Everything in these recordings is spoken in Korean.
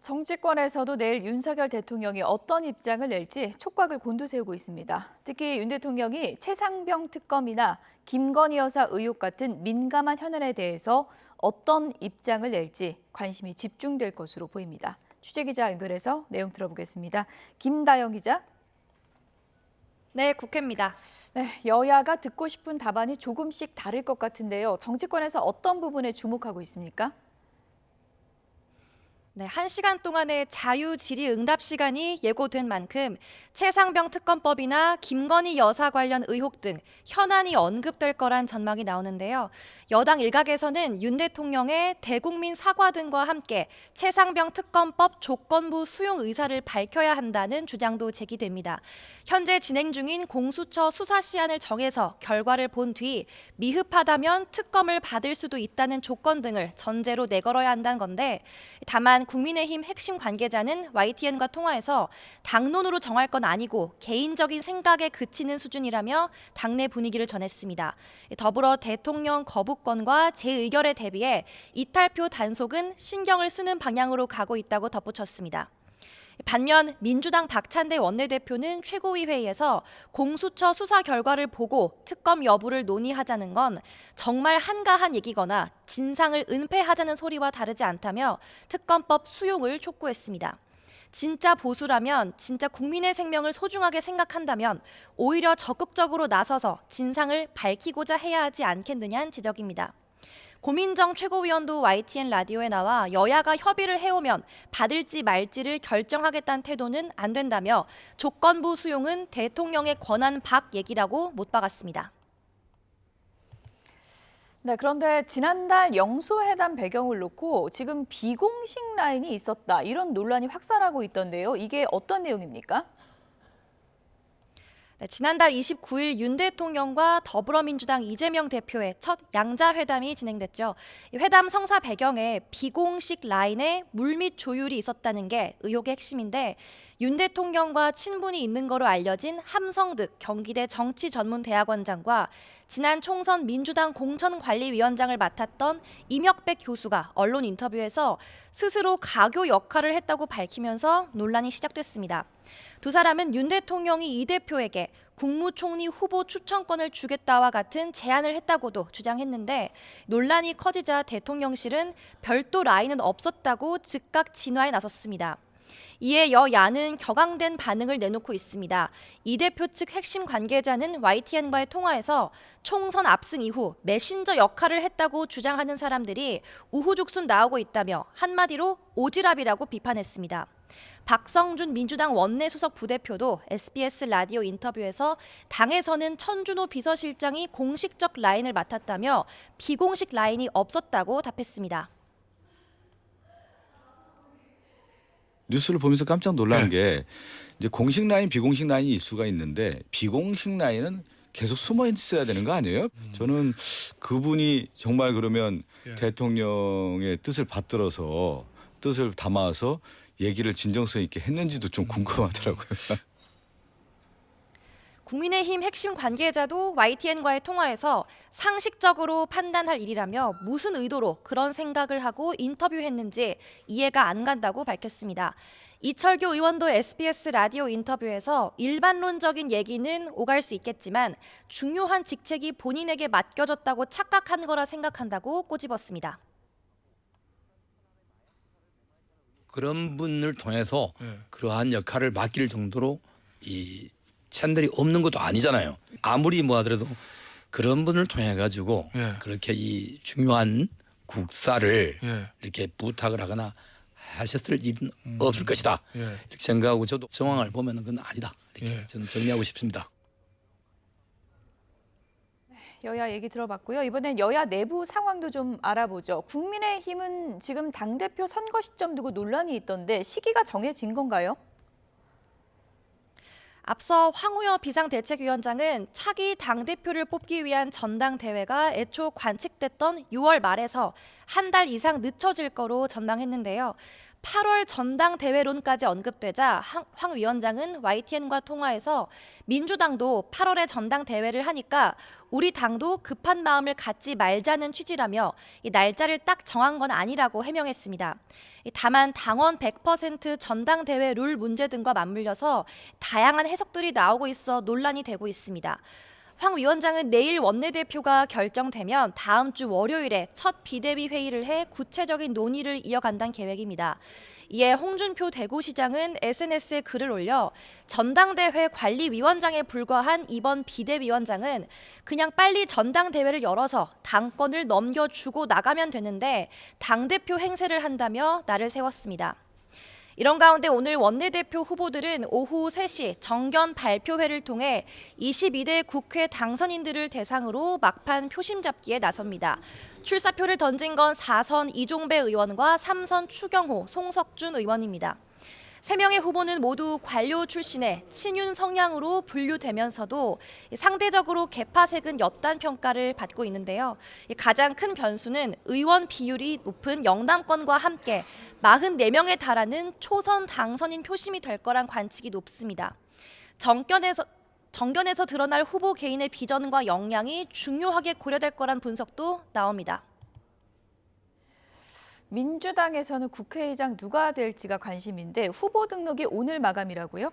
정치권에서도 내일 윤석열 대통령이 어떤 입장을 낼지 촉각을 곤두세우고 있습니다. 특히 윤 대통령이 최상병 특검이나 김건희 여사 의혹 같은 민감한 현안에 대해서 어떤 입장을 낼지 관심이 집중될 것으로 보입니다. 취재기자 연결해서 내용 들어보겠습니다. 김다영 기자. 네, 국회입니다. 네, 여야가 듣고 싶은 답안이 조금씩 다를 것 같은데요. 정치권에서 어떤 부분에 주목하고 있습니까? 네, 1시간 동안의 자유 질의응답 시간이 예고된 만큼 최상병 특검법이나 김건희 여사 관련 의혹 등 현안이 언급될 거란 전망이 나오는데요. 여당 일각에서는 윤 대통령의 대국민 사과 등과 함께 최상병 특검법 조건부 수용 의사를 밝혀야 한다는 주장도 제기됩니다. 현재 진행 중인 공수처 수사 시한을 정해서 결과를 본 뒤 미흡하다면 특검을 받을 수도 있다는 조건 등을 전제로 내걸어야 한다는 건데, 다만 국민의힘 핵심 관계자는 YTN과 통화에서 당론으로 정할 건 아니고 개인적인 생각에 그치는 수준이라며 당내 분위기를 전했습니다. 더불어 대통령 거부권과 재의결에 대비해 이탈표 단속은 신경을 쓰는 방향으로 가고 있다고 덧붙였습니다. 반면 민주당 박찬대 원내대표는 최고위 회의에서 공수처 수사 결과를 보고 특검 여부를 논의하자는 건 정말 한가한 얘기거나 진상을 은폐하자는 소리와 다르지 않다며 특검법 수용을 촉구했습니다. 진짜 보수라면, 진짜 국민의 생명을 소중하게 생각한다면 오히려 적극적으로 나서서 진상을 밝히고자 해야 하지 않겠느냐는 지적입니다. 고민정 최고위원도 YTN 라디오에 나와 여야가 협의를 해오면 받을지 말지를 결정하겠다는 태도는 안 된다며 조건부 수용은 대통령의 권한 밖 얘기라고 못 박았습니다. 네, 그런데 지난달 영수회담 배경을 놓고 지금 비공식 라인이 있었다, 이런 논란이 확산하고 있던데요. 이게 어떤 내용입니까? 네, 지난달 29일 윤 대통령과 더불어민주당 이재명 대표의 첫 양자회담이 진행됐죠. 이 회담 성사 배경에 비공식 라인에 물밑 조율이 있었다는 게 의혹의 핵심인데, 윤 대통령과 친분이 있는 거로 알려진 함성득 경기대 정치전문대학원장과 지난 총선 민주당 공천관리위원장을 맡았던 임혁백 교수가 언론 인터뷰에서 스스로 가교 역할을 했다고 밝히면서 논란이 시작됐습니다. 두 사람은 윤 대통령이 이 대표에게 국무총리 후보 추천권을 주겠다와 같은 제안을 했다고도 주장했는데, 논란이 커지자 대통령실은 별도 라인은 없었다고 즉각 진화에 나섰습니다. 이에 여야는 격앙된 반응을 내놓고 있습니다. 이 대표 측 핵심 관계자는 YTN과의 통화에서 총선 압승 이후 메신저 역할을 했다고 주장하는 사람들이 우후죽순 나오고 있다며 한마디로 오지랖이라고 비판했습니다. 박성준 민주당 원내수석 부대표도 SBS 라디오 인터뷰에서 당에서는 천준호 비서실장이 공식적 라인을 맡았다며 비공식 라인이 없었다고 답했습니다. 뉴스를 보면서 깜짝 놀란 게, 이제 공식 라인, 비공식 라인이 이슈가 있는데 비공식 라인은 계속 숨어 있어야 되는 거 아니에요? 저는 그분이 정말 그러면 대통령의 뜻을 받들어서 뜻을 담아서 얘기를 진정성 있게 했는지도 좀 궁금하더라고요. 국민의힘 핵심 관계자도 YTN과의 통화에서 상식적으로 판단할 일이라며 무슨 의도로 그런 생각을 하고 인터뷰했는지 이해가 안 간다고 밝혔습니다. 이철규 의원도 SBS 라디오 인터뷰에서 일반론적인 얘기는 오갈 수 있겠지만 중요한 직책이 본인에게 맡겨졌다고 착각한 거라 생각한다고 꼬집었습니다. 그런 분을 통해서 그러한 역할을 맡길 정도로 이 채널이 없는 것도 아니잖아요. 아무리 뭐 하더라도 그런 분을 통해 가지고 그렇게 이 중요한 국사를 이렇게 부탁을 하거나 하셨을 일은 없을 것이다. 이렇게 생각하고 저도 정황을 보면은 그건 아니다. 이렇게 저는 정리하고 싶습니다. 여야 얘기 들어봤고요. 이번엔 여야 내부 상황도 좀 알아보죠. 국민의힘은 지금 당대표 선거 시점 두고 논란이 있던데 시기가 정해진 건가요? 앞서 황우여 비상대책위원장은 차기 당대표를 뽑기 위한 전당대회가 애초 관측됐던 6월 말에서 한 달 이상 늦춰질 거로 전망했는데요. 8월 전당대회론까지 언급되자 황 위원장은 YTN과 통화에서 민주당도 8월에 전당대회를 하니까 우리 당도 급한 마음을 갖지 말자는 취지라며 이 날짜를 딱 정한 건 아니라고 해명했습니다. 다만 당원 100% 전당대회 룰 문제 등과 맞물려서 다양한 해석들이 나오고 있어 논란이 되고 있습니다. 황 위원장은 내일 원내대표가 결정되면 다음 주 월요일에 첫 비대위 회의를 해 구체적인 논의를 이어간다는 계획입니다. 이에 홍준표 대구시장은 SNS에 글을 올려 전당대회 관리위원장에 불과한 이번 비대위원장은 그냥 빨리 전당대회를 열어서 당권을 넘겨주고 나가면 되는데 당대표 행세를 한다며 날을 세웠습니다. 이런 가운데 오늘 원내대표 후보들은 오후 3시 정견 발표회를 통해 22대 국회 당선인들을 대상으로 막판 표심 잡기에 나섭니다. 출사표를 던진 건 4선 이종배 의원과 3선 추경호, 송석준 의원입니다. 3명의 후보는 모두 관료 출신의 친윤 성향으로 분류되면서도 상대적으로 개파색은 옅단 평가를 받고 있는데요. 가장 큰 변수는 의원 비율이 높은 영남권과 함께 44명에 달하는 초선 당선인 표심이 될 거란 관측이 높습니다. 정견에서 드러날 후보 개인의 비전과 역량이 중요하게 고려될 거란 분석도 나옵니다. 민주당에서는 국회의장 누가 될지가 관심인데 후보 등록이 오늘 마감이라고요?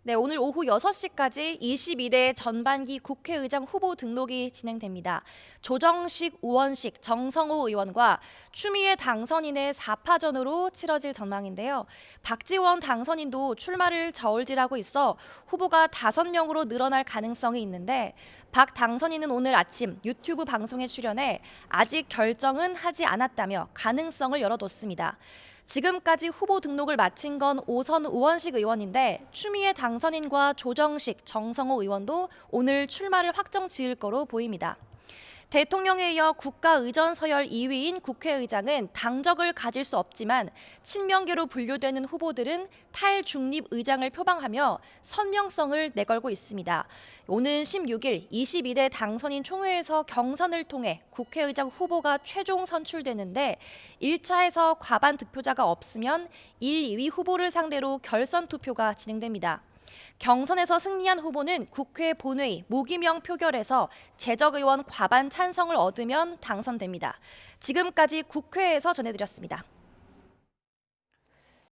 네, 오늘 오후 6시까지 22대 전반기 국회의장 후보 등록이 진행됩니다. 조정식, 우원식, 정성호 의원과 추미애 당선인의 4파전으로 치러질 전망인데요. 박지원 당선인도 출마를 저울질하고 있어 후보가 5명으로 늘어날 가능성이 있는데 박 당선인은 오늘 아침 유튜브 방송에 출연해 아직 결정은 하지 않았다며 가능성을 열어뒀습니다. 지금까지 후보 등록을 마친 건 오선 우원식 의원인데 추미애 당선인과 조정식, 정성호 의원도 오늘 출마를 확정 지을 거로 보입니다. 대통령에 이어 국가의전 서열 2위인 국회의장은 당적을 가질 수 없지만 친명계로 분류되는 후보들은 탈중립 의장을 표방하며 선명성을 내걸고 있습니다. 오는 16일 22대 당선인 총회에서 경선을 통해 국회의장 후보가 최종 선출되는데 1차에서 과반 득표자가 없으면 1, 2위 후보를 상대로 결선 투표가 진행됩니다. 경선에서 승리한 후보는 국회 본회의 무기명 표결에서 재적 의원 과반 찬성을 얻으면 당선됩니다. 지금까지 국회에서 전해드렸습니다.